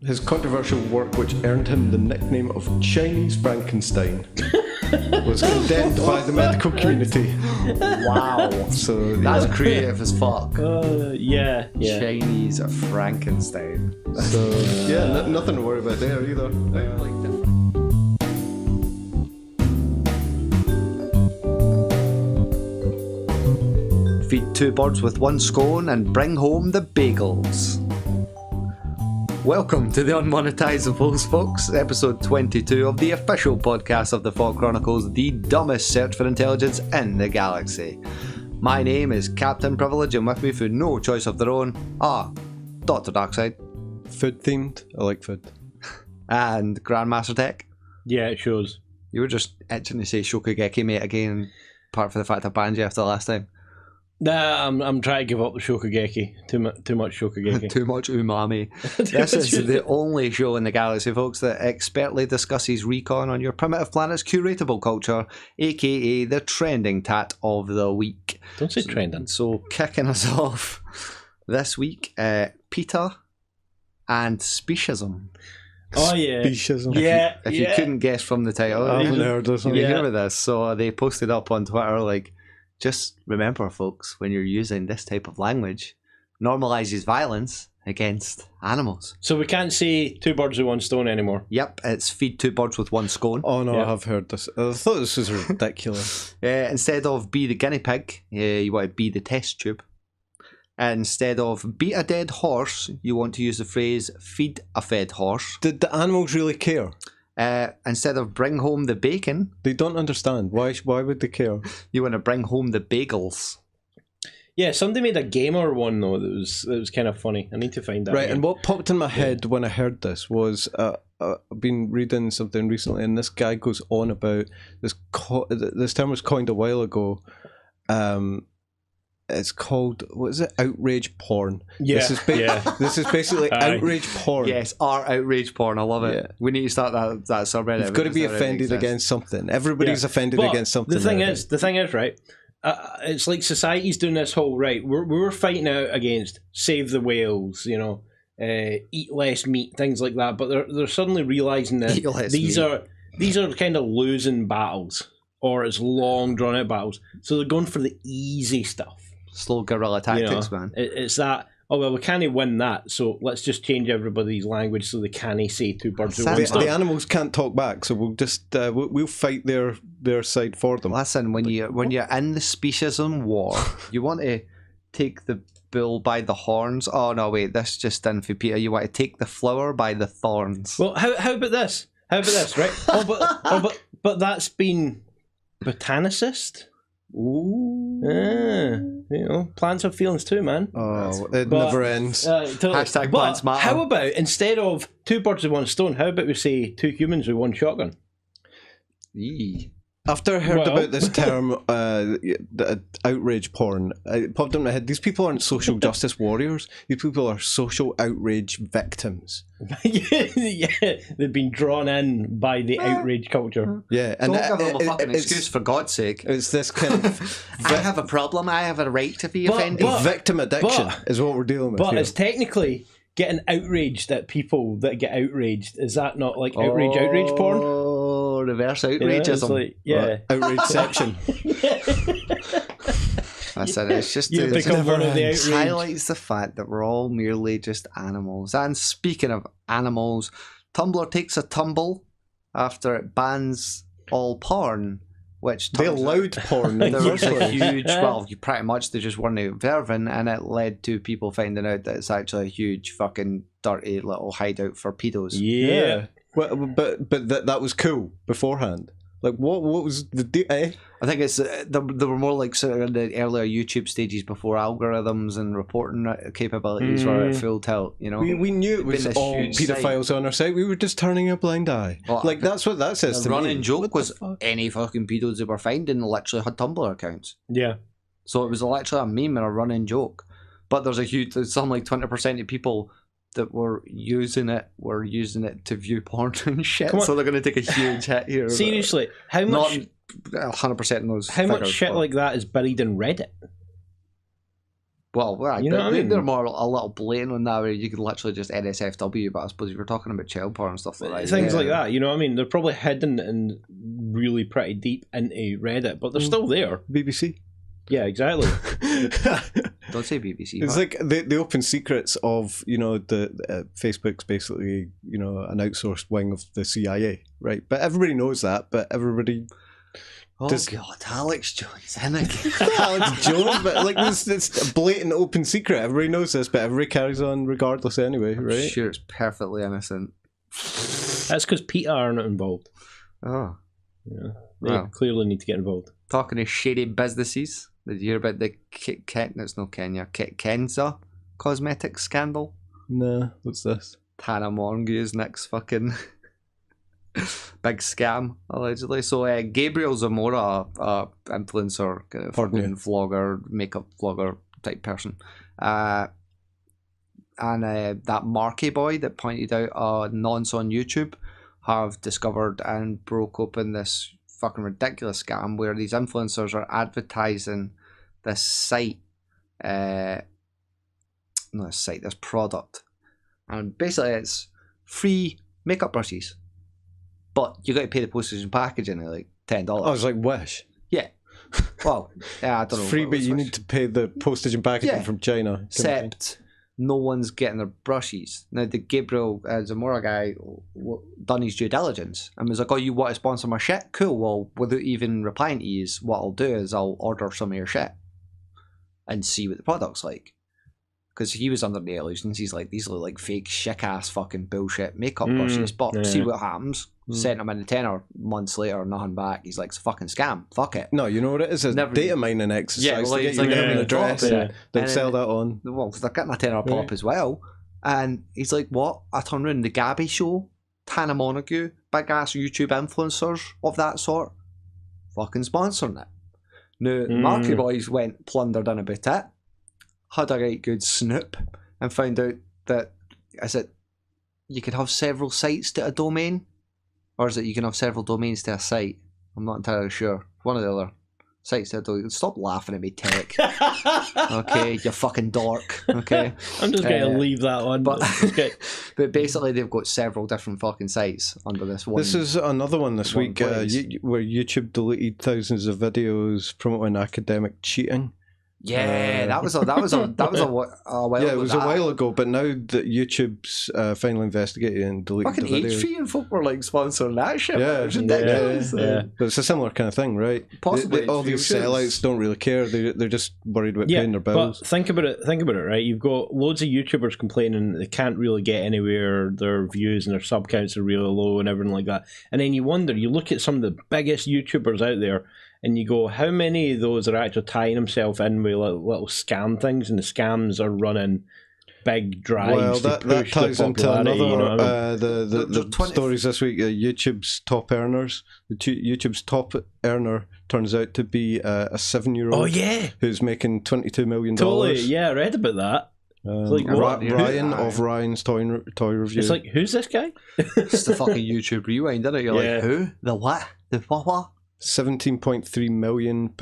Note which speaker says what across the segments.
Speaker 1: His controversial work, which earned him the nickname of Chinese Frankenstein, was condemned by the medical community.
Speaker 2: Wow.
Speaker 1: So
Speaker 2: That's creative as fuck.
Speaker 3: Yeah.
Speaker 2: Chinese Frankenstein.
Speaker 1: So yeah, nothing to worry about there either.
Speaker 2: Feed two birds with one scone and bring home the bagels. Welcome to the Unmonetisables, folks, episode 22 of the official podcast of the FAWK Chronicles, the dumbest search for intelligence in the galaxy. My name is Cpt Privilege, and with me, through no choice of their own, Dr. Darkside.
Speaker 1: Food themed. I like food.
Speaker 2: And Grandmaster Tech.
Speaker 3: Yeah, it shows.
Speaker 2: You were just itching to say Shokugeki, mate, again, apart from the fact I banned you after the last time.
Speaker 3: Nah, I'm trying to give up the Shokugeki. Too much Shokugeki.
Speaker 2: Too much umami. This is the only show in the galaxy, folks, that expertly discusses recon on your primitive planet's curatable culture, aka the trending tat of the week.
Speaker 3: Don't say trending.
Speaker 2: So kicking us off this week, PETA and Speciesism.
Speaker 3: Oh yeah.
Speaker 1: Speciesism.
Speaker 3: Yeah.
Speaker 2: If you couldn't guess from the title,
Speaker 1: I haven't heard of
Speaker 2: you
Speaker 1: something.
Speaker 2: hear about this. So they posted up on Twitter like, just remember, folks, when you're using this type of language, normalizes violence against animals.
Speaker 3: So we can't say two birds with one stone anymore.
Speaker 2: Yep, it's feed two birds with one scone.
Speaker 1: Oh no,
Speaker 3: Yeah.
Speaker 1: I have heard this. I thought this was ridiculous.
Speaker 2: Instead of be the guinea pig, you want to be the test tube. Instead of beat a dead horse, you want to use the phrase feed a fed horse.
Speaker 1: Did the animals really care?
Speaker 2: Instead of bring home the bacon,
Speaker 1: They don't understand. Why would they care?
Speaker 2: you want to bring home the bagels.
Speaker 3: Yeah, somebody made a gamer one though that was kind of funny. I need to find that.
Speaker 1: Right,
Speaker 3: again.
Speaker 1: and what popped in my head when I heard this was I've been reading something recently, and this guy goes on about this. This term was coined a while ago. It's called, what is it? Outrage porn.
Speaker 3: Yeah,
Speaker 1: This is basically
Speaker 3: Aye.
Speaker 1: outrage porn.
Speaker 2: Yes, our outrage porn. I love it.
Speaker 1: Yeah.
Speaker 2: We need to start that subreddit.
Speaker 1: You've got to be
Speaker 2: because that already
Speaker 1: offended
Speaker 2: exists.
Speaker 1: against something. Everybody's
Speaker 3: Yeah.
Speaker 1: offended
Speaker 3: But
Speaker 1: against something.
Speaker 3: The thing
Speaker 1: nowadays.
Speaker 3: is, right? It's like society's doing this whole right. We're fighting out against save the whales, eat less meat, things like that. But they're suddenly realizing that
Speaker 2: Eat less
Speaker 3: these
Speaker 2: meat.
Speaker 3: are kind of losing battles, or it's long drawn out battles. So they're going for the easy stuff.
Speaker 2: Slow guerrilla tactics, man.
Speaker 3: It's that. Oh well, we can't win that, so let's just change everybody's language so they can't say two birds with one
Speaker 1: the
Speaker 3: stone.
Speaker 1: animals can't talk back, so we'll just we'll fight their side for them.
Speaker 2: Listen, when you're in the speciesism war, you want to take the bull by the horns. Oh no, wait, this just in for Peter. You want to take the flower by the thorns.
Speaker 3: Well, how about this? Right? But that's been botanicist.
Speaker 2: Ooh.
Speaker 3: Plants have feelings too, man.
Speaker 1: Oh, it
Speaker 3: But-
Speaker 1: never ends.
Speaker 3: Totally.
Speaker 2: Hashtag
Speaker 3: But
Speaker 2: plants matter.
Speaker 3: how about, instead of two birds with one stone, how about we say two humans with one shotgun?
Speaker 2: Eee.
Speaker 1: After I heard
Speaker 3: Well-
Speaker 1: about this term, the outrage porn, it popped in my head. These people aren't social justice warriors. These people are social outrage victims.
Speaker 3: Yeah, they've been drawn in by the outrage culture.
Speaker 1: Yeah, and
Speaker 2: Don't give them a fucking
Speaker 1: it's-
Speaker 2: excuse, for God's sake.
Speaker 1: It's this kind of
Speaker 2: I have a problem. I have a right to be
Speaker 3: But-
Speaker 2: offended.
Speaker 3: but-
Speaker 1: victim addiction
Speaker 3: but-
Speaker 1: is what we're dealing with
Speaker 3: But
Speaker 1: here.
Speaker 3: it's technically getting outraged at people that get outraged. Is that not like outrage porn?
Speaker 2: Oh, reverse
Speaker 3: You know, it's
Speaker 2: outrageism.
Speaker 3: like, yeah.
Speaker 1: Outrageception.
Speaker 2: Listen, it's just
Speaker 3: You
Speaker 2: it
Speaker 3: become
Speaker 1: never
Speaker 3: one of the
Speaker 1: ends.
Speaker 3: outrage.
Speaker 2: highlights the fact that we're all merely just animals. And speaking of animals, Tumblr takes a tumble after it bans all porn, which
Speaker 1: They
Speaker 2: turns out
Speaker 1: allowed porn in the
Speaker 2: there was
Speaker 1: first
Speaker 2: a
Speaker 1: place.
Speaker 2: huge, well, you pretty much they just weren't observing, and it led to people finding out that it's actually a huge fucking dirty little hideout for pedos.
Speaker 3: Yeah.
Speaker 1: Well, but that was cool beforehand. Like, what was the deal? Eh?
Speaker 2: I think it's they were more like sort of in the earlier YouTube stages before algorithms and reporting capabilities were at full tilt.
Speaker 1: We knew it was
Speaker 2: Been this
Speaker 1: all
Speaker 2: huge
Speaker 1: paedophiles on our site. We were just turning a blind eye.
Speaker 2: Well,
Speaker 1: like, that's what that says
Speaker 2: the
Speaker 1: to me.
Speaker 2: running joke
Speaker 1: What the
Speaker 2: was
Speaker 1: fuck?
Speaker 2: any fucking pedos they were finding literally had Tumblr accounts.
Speaker 3: Yeah.
Speaker 2: So it was literally a meme and a running joke. But there's something like 20% of people that were using it to view porn and shit.
Speaker 3: Come on.
Speaker 2: So they're going to take a huge hit here.
Speaker 3: Seriously, how
Speaker 2: Not
Speaker 3: much
Speaker 2: 100% in those
Speaker 3: how much
Speaker 2: figures,
Speaker 3: shit
Speaker 2: but-
Speaker 3: like that is buried in Reddit?
Speaker 2: Well, right,
Speaker 3: You know what I mean?
Speaker 2: they're more a little blatant on that, where you could literally just NSFW, but I suppose if you're talking about child porn and stuff like that.
Speaker 3: Things like that, you know what I mean? They're probably hidden and really pretty deep into Reddit, but they're still there.
Speaker 1: BBC.
Speaker 3: Yeah, exactly.
Speaker 2: Don't say BBC.
Speaker 1: It's like the open secrets of, the Facebook's basically, an outsourced wing of the CIA, right? But everybody knows that, but everybody...
Speaker 2: Oh God, Alex Jones in again.
Speaker 1: Alex Jones, but like it's a blatant open secret. Everybody knows this, but everybody carries on regardless anyway, right?
Speaker 2: I'm sure it's perfectly innocent.
Speaker 3: That's because Peter aren't involved.
Speaker 2: Oh.
Speaker 3: Yeah. They clearly need to get involved.
Speaker 2: Talking of shady businesses, did you hear about the Kenza cosmetics scandal?
Speaker 1: Nah, what's this?
Speaker 2: Tana Mongeau's next fucking big scam, allegedly. So Gabriel Zamora, influencer, kind of fucking vlogger, makeup vlogger type person, and that Marky boy that pointed out a nonce on YouTube have discovered and broke open this fucking ridiculous scam where these influencers are advertising this site, this product, and basically it's free makeup brushes, but you got to pay the postage and packaging at like $10.
Speaker 1: Oh, it's like Wish.
Speaker 2: Yeah. Well, yeah, I don't know.
Speaker 1: It's free, but you need to pay the postage and packaging from China.
Speaker 2: Except no one's getting their brushes. Now, the Gabriel Zamora guy done his due diligence and was like, oh, you want to sponsor my shit? Cool. Well, without even replying to you, what I'll do is I'll order some of your shit and see what the product's like. Because he was under the illusions, he's like, these look like fake, chic-ass fucking bullshit makeup brushes, but see what happens. Sent him in the tenner, months later, nothing back. He's like, it's a fucking scam, fuck it.
Speaker 1: No, you know what it is? It's a data mining exercise.
Speaker 2: Yeah, well,
Speaker 1: to get
Speaker 2: it's
Speaker 1: your
Speaker 2: like
Speaker 1: name and address. They'll sell that on.
Speaker 2: Well, because they're getting a tenner pop as well. And he's like, what? I turn around the Gabby show, Tana Mongeau, big-ass YouTube influencers of that sort, fucking sponsoring it. Now, Marky Boys went plundered in about it, had a right good snoop, and found out that, is it you could have several sites to a domain, or is it you can have several domains to a site? I'm not entirely sure. One or the other. Sites to a domain. Stop laughing at me, Tech. Okay, you fucking dork. Okay.
Speaker 3: I'm just going to leave that on.
Speaker 2: But basically, they've got several different fucking sites under this one.
Speaker 1: This is another one this week where YouTube deleted thousands of videos promoting academic cheating.
Speaker 2: Yeah, that was a while ago.
Speaker 1: Yeah, it was a while ago, but now that YouTube's finally investigated and deleted
Speaker 2: fucking
Speaker 1: the video.
Speaker 2: H3 and folk were like sponsoring that shit.
Speaker 1: Yeah,
Speaker 2: it's ridiculous.
Speaker 1: Yeah. But it's a similar kind of thing, right?
Speaker 2: Possibly.
Speaker 1: All these sellouts don't really care. They're just worried about paying their bills.
Speaker 3: But think about it, right? You've got loads of YouTubers complaining that they can't really get anywhere, their views and their sub counts are really low and everything like that. And then you wonder, you look at some of the biggest YouTubers out there, and you go, how many of those are actually tying themselves in with little scam things, and the scams are running big drives to push
Speaker 1: that ties
Speaker 3: their
Speaker 1: into
Speaker 3: popularity,
Speaker 1: another
Speaker 3: you know what I mean?
Speaker 1: the stories this week. YouTube's top earners. YouTube's top earner turns out to be a 7-year-old.
Speaker 3: Oh yeah,
Speaker 1: who's making $22 million.
Speaker 3: Totally, yeah, I read about that.
Speaker 1: Like Ryan of Ryan's Toy Review.
Speaker 3: It's like, who's this guy?
Speaker 2: It's the fucking YouTube Rewind, isn't it? You're like, who? The what? The what?
Speaker 1: £17.3 million.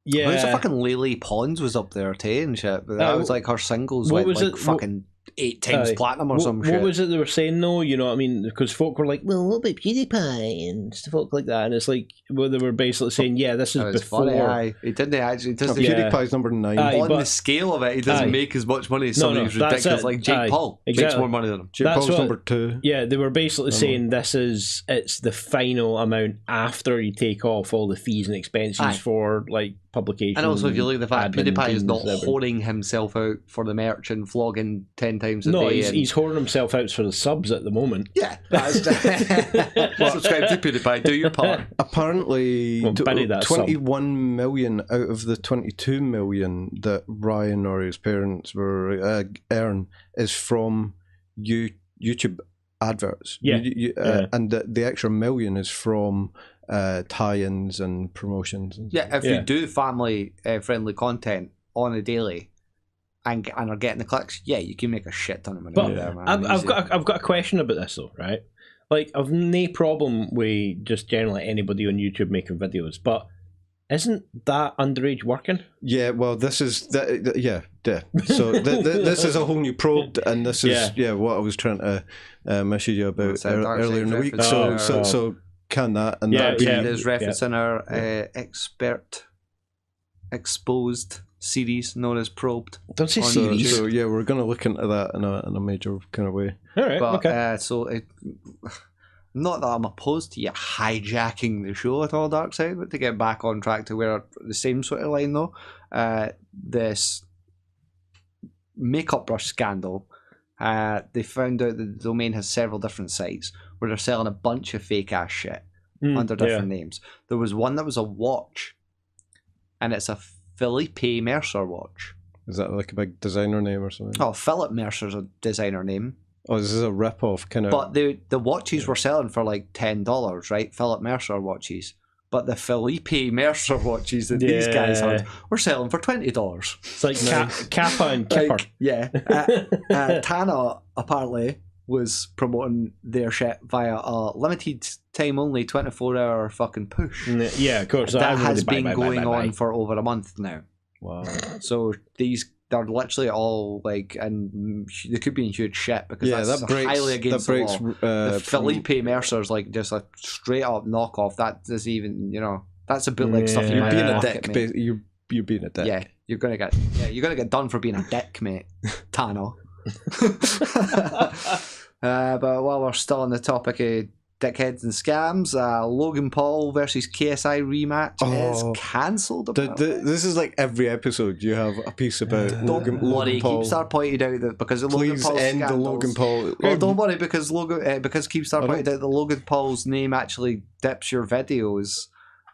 Speaker 3: Yeah,
Speaker 2: There's a fucking Lily Pons was up there too and shit, but that was like her singles went like fucking 8 times platinum or some shit.
Speaker 3: What was it they were saying though? You know what I mean? Because folk were like, well, what about PewDiePie and stuff like that? And it's like, well, they were basically saying, yeah, this is before.
Speaker 2: Funny, he didn't actually.
Speaker 1: PewDiePie's number 9.
Speaker 2: On the scale of it, he doesn't make as much money as somebody who's ridiculous like Jake Paul. Makes more money than him.
Speaker 1: Jake Paul's number 2.
Speaker 3: Yeah, they were basically saying it's the final amount after you take off all the fees and expenses for like publication.
Speaker 2: And also, if you look at the fact PewDiePie is not whoring himself out for the merch and vlogging 10 times a day.
Speaker 3: No, he's whoring himself out for the subs at the moment.
Speaker 2: Yeah. Subscribe to PewDiePie, do your part.
Speaker 1: Apparently, 21 million out of the 22 million that Ryan or his parents were earn is from YouTube adverts. And the extra million is from tie-ins and promotions.
Speaker 2: If you do family friendly content on a daily and are getting the clicks, you can make a shit ton of money.
Speaker 3: But
Speaker 2: there, man.
Speaker 3: I've got a question about this though, right? Like, I've no problem with just generally anybody on YouTube making videos, but Isn't that underage working?
Speaker 1: Yeah, well, this is yeah. So this is a whole new probe, and this is what I was trying to message you about earlier in the week. So can that and that be?
Speaker 2: There's reference in our expert exposed series known as Probed.
Speaker 3: Don't say series.
Speaker 1: So yeah, we're going to look into that in a major kind of way.
Speaker 3: All right.
Speaker 2: But,
Speaker 3: okay.
Speaker 2: Not that I'm opposed to you hijacking the show at all, Darkside, but to get back on track to where the same sort of line though, this makeup brush scandal, they found out that the domain has several different sites where they're selling a bunch of fake ass shit under different names. There was one that was a watch, and it's a Philippe Mercer watch.
Speaker 1: Is that like a big designer name or something?
Speaker 2: Oh, Philip Mercer's a designer name.
Speaker 1: Oh, this is a rip-off kind of...
Speaker 2: But the watches were selling for like $10, right? Philip Mercer watches. But the Philippe Mercer watches that these guys had were selling for $20.
Speaker 3: It's like Kappa and Kipper.
Speaker 2: Tana apparently was promoting their shit via a limited time only 24-hour fucking push.
Speaker 3: Yeah, of course.
Speaker 2: That has been going on for over a month now.
Speaker 3: Wow.
Speaker 2: So they're literally all like, and they could be in huge shit because that's highly against the law. The Philippe Mercer's like just a straight up knockoff. That is even, that's a bootleg stuff.
Speaker 1: You're being a dick, mate. You're being a dick.
Speaker 2: Yeah, you're gonna get done for being a dick, mate. Tano. But while we're still on the topic of dickheads and scams, Logan Paul versus KSI rematch is cancelled.
Speaker 1: This is like every episode you have a piece about Logan Paul.
Speaker 2: Keepstar pointed out that because of Logan Paul's scandals,
Speaker 1: the Logan Paul.
Speaker 2: Well, don't worry, because Keepstar pointed out that Logan Paul's name actually dips your videos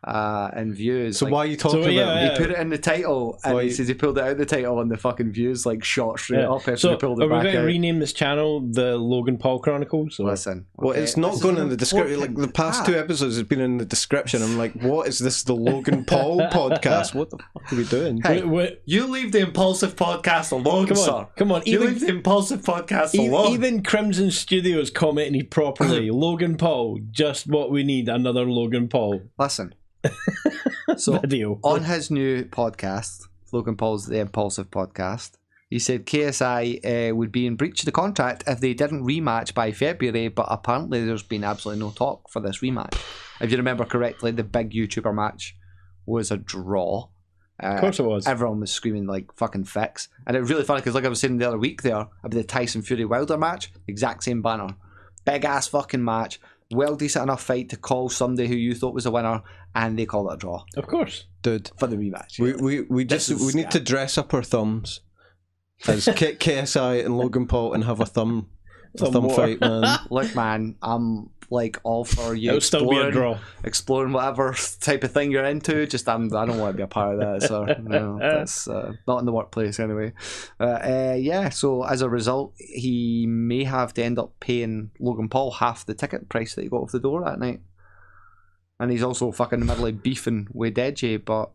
Speaker 2: and views.
Speaker 1: So why are you talking about
Speaker 2: it? He put it in the title, and he says he pulled it out the title, and the fucking views like shot straight up after he pulled it back out.
Speaker 3: Are we going to rename this channel the Logan Paul Chronicles? Or?
Speaker 2: Listen,
Speaker 1: well, it's not going in the description. Like the past 2 episodes has been in the description. I'm like, what is this? The Logan Paul podcast? What the fuck are we doing?
Speaker 2: Hey, you leave the Impulsive Podcast alone, sir.
Speaker 3: Come on,
Speaker 2: you leave the Impulsive Podcast alone.
Speaker 3: Even Crimson Studios commented properly. Logan Paul, just what we need. Another Logan Paul.
Speaker 2: Listen. So on his new podcast, Logan Paul's The Impulsive Podcast, he said KSI would be in breach of the contract if they didn't rematch by February, but apparently there's been absolutely no talk for this rematch. If you remember correctly, the big YouTuber match was a draw.
Speaker 3: Of course it was.
Speaker 2: Everyone was screaming like fucking fix. And it was really funny because like I was saying the other week there about the Tyson Fury Wilder match, exact same banner. Big ass fucking match. Well decent enough fight to call somebody who you thought was a winner, and they call it a draw.
Speaker 3: Of course,
Speaker 1: dude.
Speaker 2: For the rematch,
Speaker 1: we need to dress up our thumbs as KSI and Logan Paul and have a thumb fight, man.
Speaker 2: Look, man, I'm like all for you.
Speaker 3: It'll still be a draw.
Speaker 2: Exploring whatever type of thing you're into. Just I don't want to be a part of that. So no, that's not in the workplace anyway. So as a result, he may have to end up paying Logan Paul half the ticket price that he got off the door that night. And he's also fucking middling beefing with Deji, but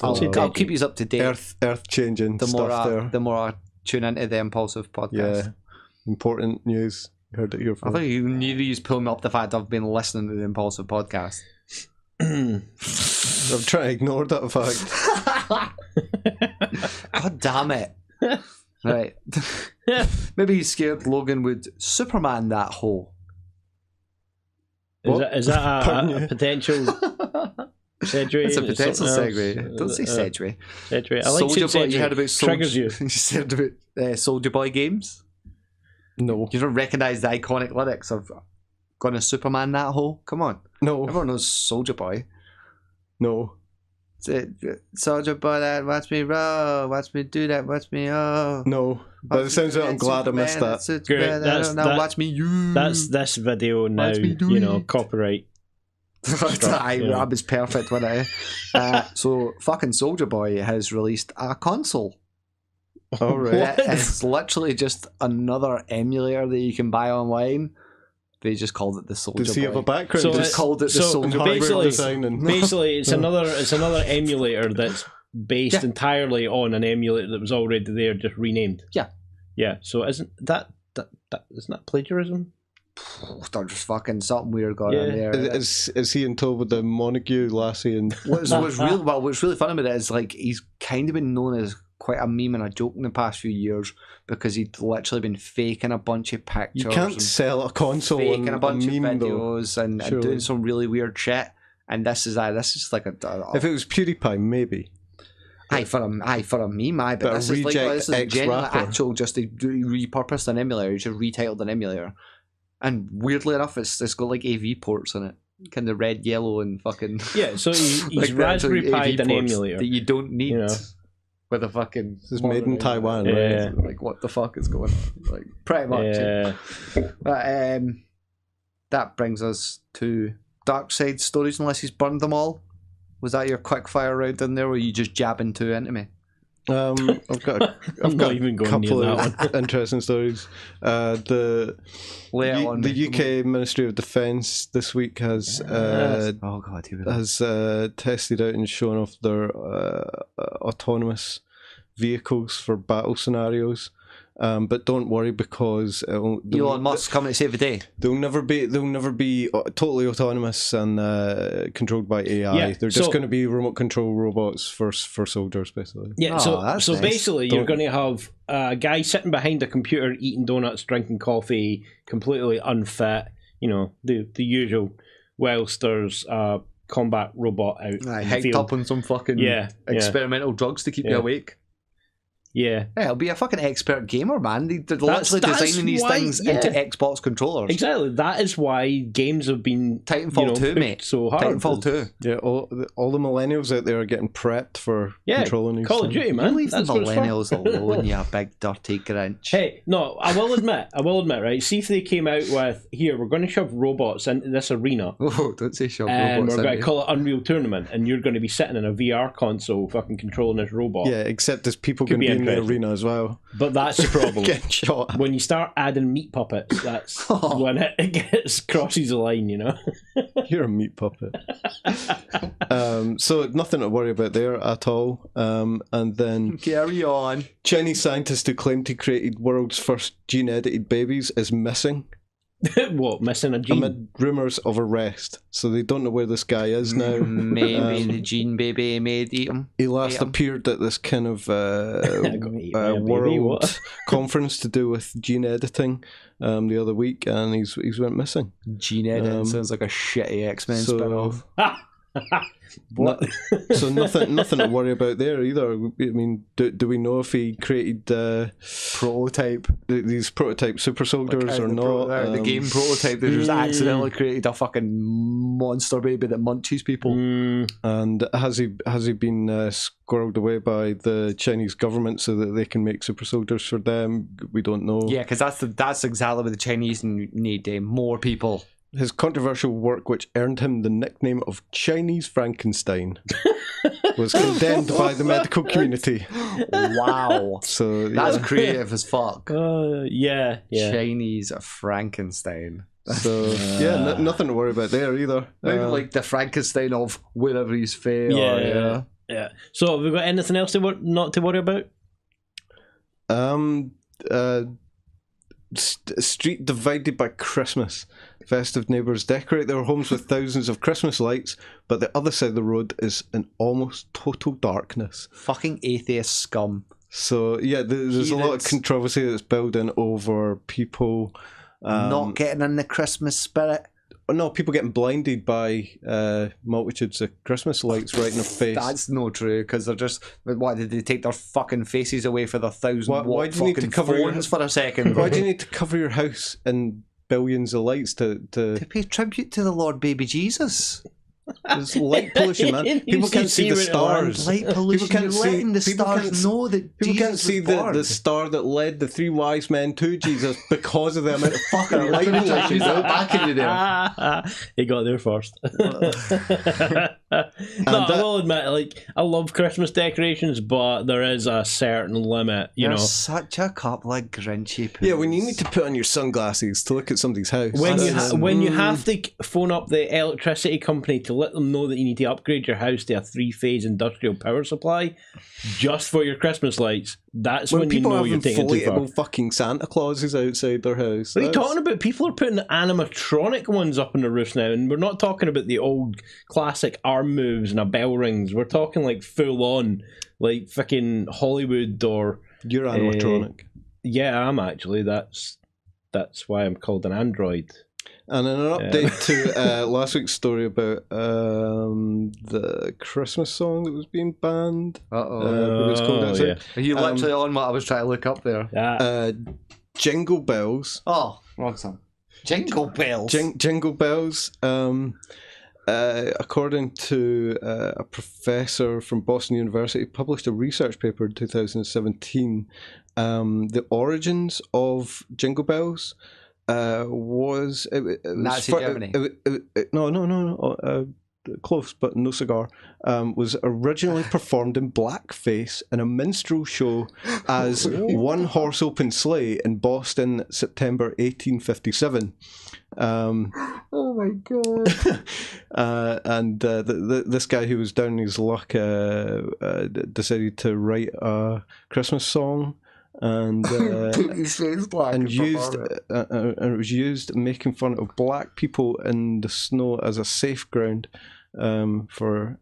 Speaker 2: I'll keep you up to date.
Speaker 1: Earth changing stuff there.
Speaker 2: The more I tune into the Impulsive Podcast. Yeah,
Speaker 1: important news. Heard it here from.
Speaker 2: I thought you knew he's pulling up the fact I've been listening to the Impulsive Podcast.
Speaker 1: I'm trying to ignore that fact.
Speaker 2: God damn it. Right. Maybe he's scared Logan would Superman that hole.
Speaker 3: Is that a potential segue?
Speaker 2: It's a potential segue. Don't say segue.
Speaker 3: Segue. I like Soulja Boy.
Speaker 2: You heard about
Speaker 3: triggers you.
Speaker 2: You said about Soulja Boy games?
Speaker 1: No.
Speaker 2: You don't recognise the iconic lyrics of "Gonna Superman that hole"? Come on.
Speaker 1: No.
Speaker 2: Everyone knows Soulja Boy.
Speaker 1: No.
Speaker 2: Soulja Boy, that watch me roll, watch me do that, watch me
Speaker 1: No. But it sounds like I'm glad I missed that.
Speaker 2: Great. Now watch me use.
Speaker 3: That's this video now. Copyright.
Speaker 2: I was perfect when so fucking Soulja Boy has released a console.
Speaker 1: All right.
Speaker 2: It's literally just another emulator that you can buy online. They just called it the Soulja Boy.
Speaker 1: Does he have a background?
Speaker 2: So just called it the Soulja
Speaker 3: Boy. Basically, it's another emulator that's based entirely on an emulator that was already there, just renamed.
Speaker 2: Yeah.
Speaker 3: Yeah. So isn't that plagiarism?
Speaker 2: there's fucking something weird going on there.
Speaker 1: Is he in tow with the Montague lassie? And
Speaker 2: what's really funny about it is like he's kind of been known as quite a meme and a joke in the past few years because he'd literally been faking a bunch of pictures.
Speaker 1: You can't sell a console,
Speaker 2: faking a bunch
Speaker 1: of
Speaker 2: videos and doing some really weird shit. And this is just like a.
Speaker 1: If it was PewDiePie, maybe.
Speaker 2: Aye, for a meme, but this is genuinely actual. Just he repurposed an emulator. He just retitled an emulator, and weirdly enough, it's got like AV ports in it, kind of red, yellow, and fucking.
Speaker 3: Yeah, so he's like Raspberry Pi'd an emulator
Speaker 2: that you don't need. You know? With a fucking.
Speaker 1: This is made in Taiwan,
Speaker 2: right? Like, what the fuck is going on? Like, pretty much. Yeah. But that brings us to Darkside stories, unless he's burned them all. Was that your quick fire round in there, or were you just jabbing too into me?
Speaker 1: I've got a couple of interesting stories. The UK Ministry of Defence this week has tested out and shown off their autonomous vehicles for battle scenarios. But don't worry, because
Speaker 2: Elon Musk's coming to save the day.
Speaker 1: They'll never be totally autonomous and controlled by AI. Yeah, they're just going to be remote control robots for soldiers, basically.
Speaker 3: Yeah. So nice. Basically, you're going to have a guy sitting behind a computer eating donuts, drinking coffee, completely unfit. You know, the usual. Whilst there's a combat robot out,
Speaker 2: hyped up on some fucking experimental drugs to keep you awake.
Speaker 3: Yeah.
Speaker 2: He'll be a fucking expert gamer, man. They're literally designing these things into Xbox controllers.
Speaker 3: Exactly. That is why games have been
Speaker 2: Titanfall 2, mate.
Speaker 3: So hard.
Speaker 2: Titanfall 2.
Speaker 1: Yeah, all the millennials out there are getting prepped for controlling these
Speaker 3: Call of Duty, man.
Speaker 2: You leave the millennials alone, you big dirty Grinch.
Speaker 3: Hey, no, I will admit, right? See if they came out with, here, we're going to shove robots into this arena.
Speaker 2: Oh, don't say shove robots.
Speaker 3: And we're going to call it Unreal Tournament, and you're going to be sitting in a VR console fucking controlling this robot.
Speaker 1: Yeah, except there's people going to be in the arena as well.
Speaker 3: But that's the problem.
Speaker 1: Getting shot.
Speaker 3: When you start adding meat puppets, that's when it crosses the line, you know?
Speaker 1: You're a meat puppet. So nothing to worry about there at all. And then
Speaker 2: carry on.
Speaker 1: Chinese scientist who claimed he created world's first gene-edited babies is missing.
Speaker 3: What, missing a gene?
Speaker 1: Amid rumours of arrest. So they don't know where this guy is now.
Speaker 2: Maybe the gene baby made eat him.
Speaker 1: He last appeared at this kind of world conference to do with gene editing the other week, and he's went missing.
Speaker 2: Gene editing sounds like a shitty X-Men spin-off.
Speaker 1: So nothing to worry about there either. I mean, do we know if he created these prototype super soldiers or not?
Speaker 2: The game prototype that just accidentally created a fucking monster baby that munches people.
Speaker 1: And has he been squirreled away by the Chinese government so that they can make super soldiers for them? We don't know.
Speaker 2: Yeah, because that's exactly what the Chinese need. More people.
Speaker 1: His controversial work, which earned him the nickname of Chinese Frankenstein, was condemned by the medical community.
Speaker 2: Wow.
Speaker 1: So
Speaker 2: that's creative as fuck.
Speaker 3: Yeah.
Speaker 2: Chinese Frankenstein.
Speaker 1: So nothing to worry about there either.
Speaker 2: Maybe like the Frankenstein of wherever he's fair.
Speaker 3: Yeah. So have we got anything else not to worry about?
Speaker 1: Street divided by Christmas. Festive neighbours decorate their homes with thousands of Christmas lights, but the other side of the road is in almost total darkness.
Speaker 2: Fucking atheist scum.
Speaker 1: So yeah, there's a lot of controversy that's building over people
Speaker 2: not getting in the Christmas spirit.
Speaker 1: No, people getting blinded by multitudes of Christmas lights right in their face.
Speaker 2: That's not true, because they're just... Why did they take their fucking faces away for their 1,000
Speaker 1: why do you need to cover
Speaker 2: phones for a second?
Speaker 1: Why do you need to cover your house in billions of lights to
Speaker 2: pay tribute to the Lord Baby Jesus?
Speaker 1: There's light pollution, man. People can't see the stars.
Speaker 2: Light pollution. People can't see the stars. Know that
Speaker 1: people
Speaker 2: Jesus
Speaker 1: can't see the star that led the three wise men to Jesus because of the amount of fucking light pollution.
Speaker 2: Backing you there.
Speaker 3: He got there first. I will admit, like, I love Christmas decorations, but there is a certain limit. You know,
Speaker 2: such a couple of grinchy poos.
Speaker 1: Yeah, when you need to put on your sunglasses to look at somebody's house.
Speaker 3: When you have to phone up the electricity company to let them know that you need to upgrade your house to a 3-phase industrial power supply just for your Christmas lights, That's when you know you're taking too far.
Speaker 1: People have inflatable fucking Santa Clauses outside their house.
Speaker 3: What are you talking about? People are putting animatronic ones up on the roofs now, and we're not talking about the old classic arm moves and a bell rings. We're talking like full on, like fucking Hollywood or...
Speaker 1: You're animatronic.
Speaker 3: Yeah, I'm actually. That's why I'm called an android.
Speaker 1: And an update to last week's story about the Christmas song that was being banned.
Speaker 2: Yeah. Are you literally on what I was trying to look up there?
Speaker 1: Jingle Bells.
Speaker 2: Oh, wrong song. Jingle Bells.
Speaker 1: Jingle Bells. According to a professor from Boston University, published a research paper in 2017. The origins of Jingle Bells was
Speaker 2: Nazi Germany.
Speaker 1: No. Close, but no cigar. Was originally performed in blackface in a minstrel show as One Horse Open Sleigh in Boston, September 1857.
Speaker 2: Oh my god!
Speaker 1: And this guy who was down his luck decided to write a Christmas song. And used it was used making fun of black people in the snow as a safe ground for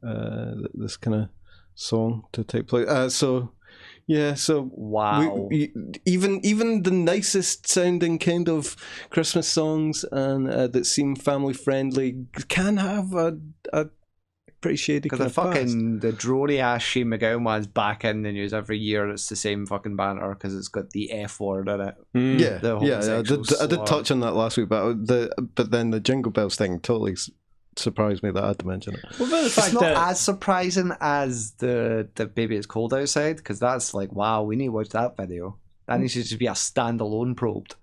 Speaker 1: this kind of song to take place.
Speaker 2: Wow.
Speaker 1: Even the nicest sounding kind of Christmas songs and that seem family friendly can have a pretty shady kind of
Speaker 2: the drony ass Shane McGowan one's back in the news every year. It's the same fucking banter because it's got the F word in it.
Speaker 1: I did touch on that last week, but then the Jingle Bells thing totally surprised me that I had to mention it.
Speaker 3: Well, the fact
Speaker 2: it's not as surprising as the Baby It's Cold Outside, because that's like, wow, we need to watch that video. That needs to just be a standalone probed.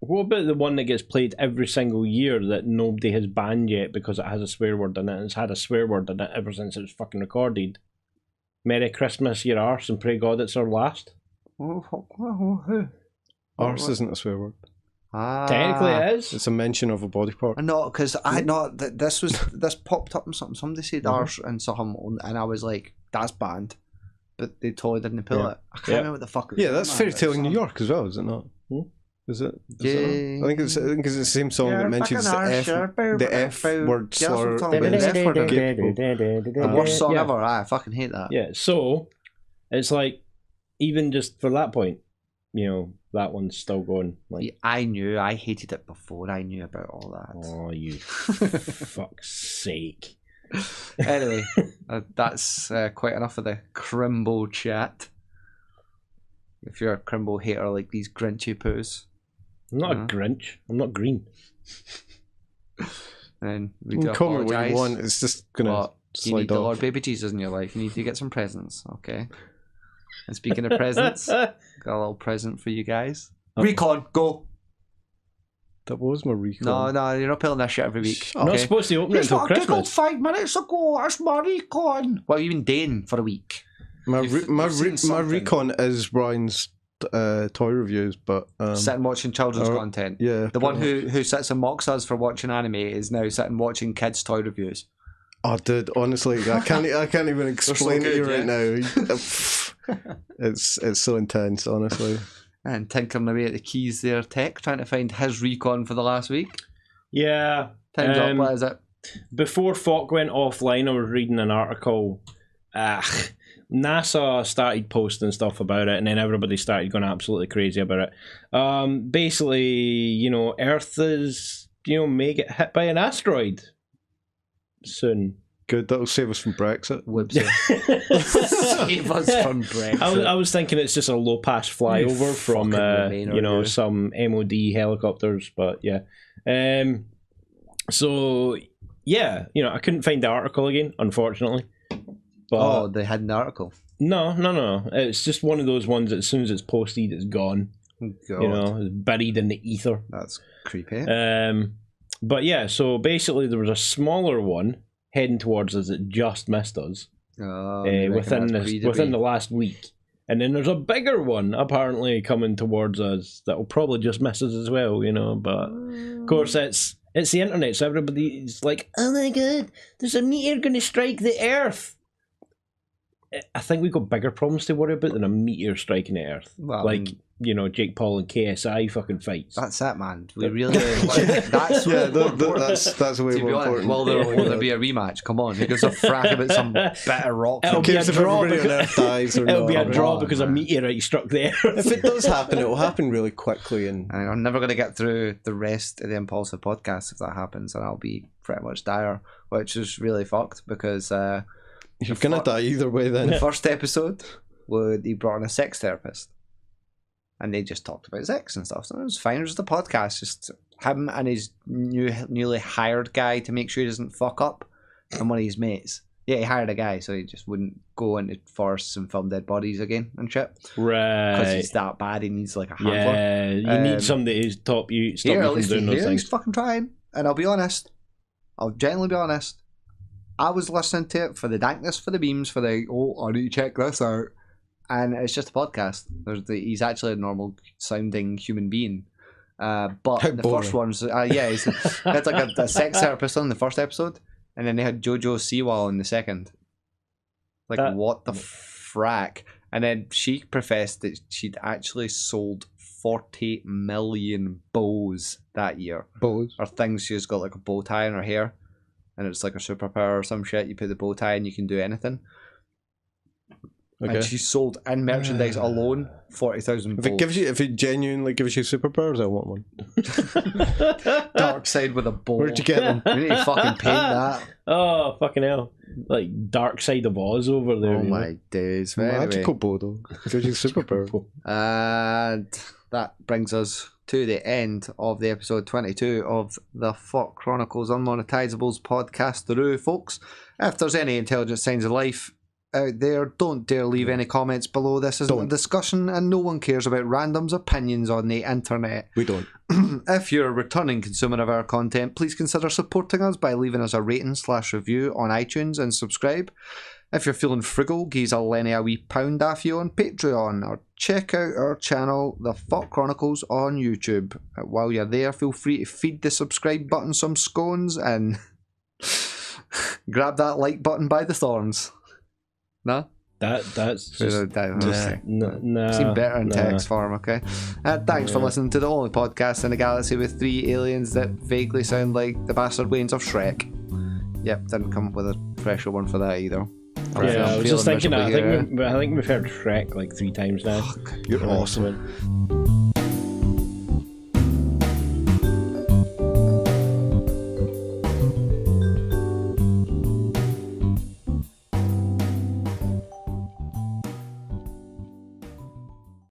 Speaker 3: What about the one that gets played every single year that nobody has banned yet because it has a swear word in it, and it's had a swear word in it ever since it was fucking recorded? Merry Christmas, your arse, and pray God it's our last.
Speaker 1: Arse isn't a swear word.
Speaker 3: Technically it is.
Speaker 1: It's a mention of a body part.
Speaker 2: No, because this popped up in something. Somebody said arse and something, and I was like, that's banned. But they totally didn't pull it. I can't remember what the fuck it was.
Speaker 1: Yeah, that's Fairy Tale in New York as well, is it not? Is it? I think it's the same song that mentions the F word slur.
Speaker 2: The worst song ever. I fucking hate that.
Speaker 3: Yeah, so it's like, even just for that point, you know, that one's still going. Like,
Speaker 2: I hated it before I knew about all that.
Speaker 3: Oh, you fuck's sake.
Speaker 2: Anyway, that's quite enough of the Crimble chat. If you're a Crimble hater like these Grinchy poos.
Speaker 3: I'm not a Grinch. I'm not green.
Speaker 2: And we do
Speaker 1: call me what you want. It's just gonna slide
Speaker 2: you need
Speaker 1: off.
Speaker 2: the Lord Baby Jesus in your life. You need to get some presents, okay? And speaking of presents, got a little present for you guys. Recon, go.
Speaker 1: That was my recon.
Speaker 2: No, you're not pulling that shit every week.
Speaker 3: I'm not supposed to open it until Christmas.
Speaker 2: 5 minutes ago. That's my recon. What have you been doing for a week?
Speaker 1: My recon is Ryan's toy reviews, but
Speaker 2: sitting watching children's content.
Speaker 1: Yeah,
Speaker 2: the one who sits and mocks us for watching anime is now sitting watching kids' toy reviews.
Speaker 1: Oh, dude, honestly, I can't even explain it to you right now. It's so intense, honestly.
Speaker 2: And tinkering away at the keys there, Tech, trying to find his recon for the last week.
Speaker 3: Yeah.
Speaker 2: Time's up, what is it?
Speaker 3: Before FAWK went offline, I was reading an article. NASA started posting stuff about it, and then everybody started going absolutely crazy about it. Basically, you know, Earth is, you know, may get hit by an asteroid soon.
Speaker 1: Good, that'll save us from Brexit.
Speaker 2: Save us from Brexit.
Speaker 3: I was thinking it's just a low pass flyover from you know, some MOD helicopters, but yeah. So yeah, you know, I couldn't find the article again, unfortunately. But
Speaker 2: they had an article.
Speaker 3: No. It's just one of those ones that as soon as it's posted, it's gone.
Speaker 2: God.
Speaker 3: You know, it's buried in the ether.
Speaker 2: That's creepy.
Speaker 3: But yeah, so basically there was a smaller one heading towards us that just missed us within the last week. And then there's a bigger one apparently coming towards us that will probably just miss us as well, you know. But of course it's the internet, so everybody's like, oh my god, there's a meteor going to strike the Earth. I think we've got bigger problems to worry about than a meteor striking the Earth.
Speaker 2: Well,
Speaker 3: like, you know, Jake Paul and KSI fucking fights.
Speaker 2: That's it, man. We really that's
Speaker 1: that's way more important.
Speaker 2: Will there be a rematch? Come on, who gives a frack about some better rock?
Speaker 3: It'll be a draw because
Speaker 1: it'll
Speaker 3: be a draw because a meteorite struck the Earth.
Speaker 1: If it does happen, it will happen really quickly. And
Speaker 2: I'm never going to get through the rest of the Impulsive podcast if that happens, and I'll be pretty much dire, which is really fucked because
Speaker 1: you're gonna die either way. Then
Speaker 2: the first episode, he brought in a sex therapist. And they just talked about sex and stuff. So it was fine. It was the podcast, just him and his newly hired guy to make sure he doesn't fuck up, and one of his mates. Yeah, he hired a guy so he just wouldn't go into forests and film dead bodies again and shit.
Speaker 3: Right.
Speaker 2: Because he's that bad, he needs like a handler.
Speaker 3: Yeah, you need somebody who's stop you from doing those things.
Speaker 2: He's fucking trying. And I'll be honest, I'll genuinely be honest, I was listening to it for the dankness, for the beams, for the, I need to check this out. And it's just a podcast. He's actually a normal sounding human being. But the first one's, it's like a sex therapist on the first episode, and then they had Jojo Siwa on the second. Like, what the frack? And then she professed that she'd actually sold 40 million bows that year.
Speaker 1: Bows?
Speaker 2: Or things she's got like a bow tie in her hair, and it's like a superpower or some shit. You put the bow tie and you can do anything. Okay. And she sold in merchandise alone 40,000 bows.
Speaker 1: If it genuinely gives you superpowers, I want one.
Speaker 2: Darkside with a bow.
Speaker 1: Where'd you get them?
Speaker 2: We need to fucking paint that.
Speaker 3: Oh, fucking hell. Like Darkside of Oz over there.
Speaker 2: Oh my days.
Speaker 1: Magical bow though. Gives you superpowers.
Speaker 2: And that brings us to the end of the episode 22 of the FAWK Chronicles Unmonetisables podcast. Folks, if there's any intelligent signs of life out there, don't dare leave any comments below. This isn't a discussion, and no one cares about random's opinions on the internet.
Speaker 1: We don't.
Speaker 2: If you're a returning consumer of our content, please consider supporting us by leaving us a rating/review on iTunes and subscribe. If you're feeling frugal, geez, I'll lend you a wee pound off you on Patreon, or check out our channel, the FAWK Chronicles, on YouTube. While you're there, feel free to feed the subscribe button some scones and grab that like button by the thorns. No?
Speaker 3: That's just...
Speaker 2: Nah. Seem better in text form, okay? Thanks for listening to the only podcast in a galaxy with 3 aliens that vaguely sound like the bastard Waynes of Shrek. Yep, didn't come up with a fresher one for that either.
Speaker 3: I was just thinking that. I think we've heard Shrek like 3 times now.
Speaker 1: You're awesome.